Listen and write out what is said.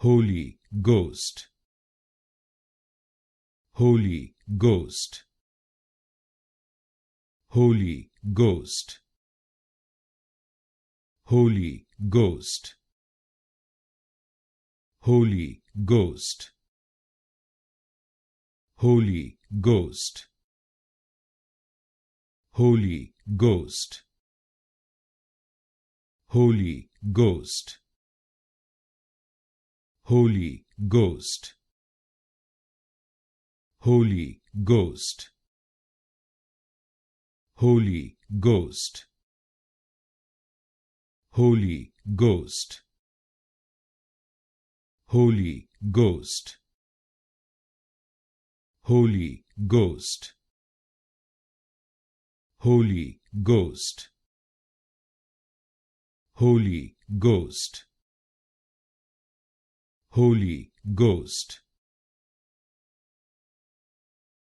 Holy Ghost, Holy Ghost, Holy Ghost, Holy Ghost, Holy Ghost, Holy Ghost, Holy Ghost, Holy Ghost, Holy Ghost, Holy Ghost, Holy Ghost, Holy Ghost, Holy Ghost, Holy Ghost, Holy Ghost, Holy Ghost, Holy Ghost,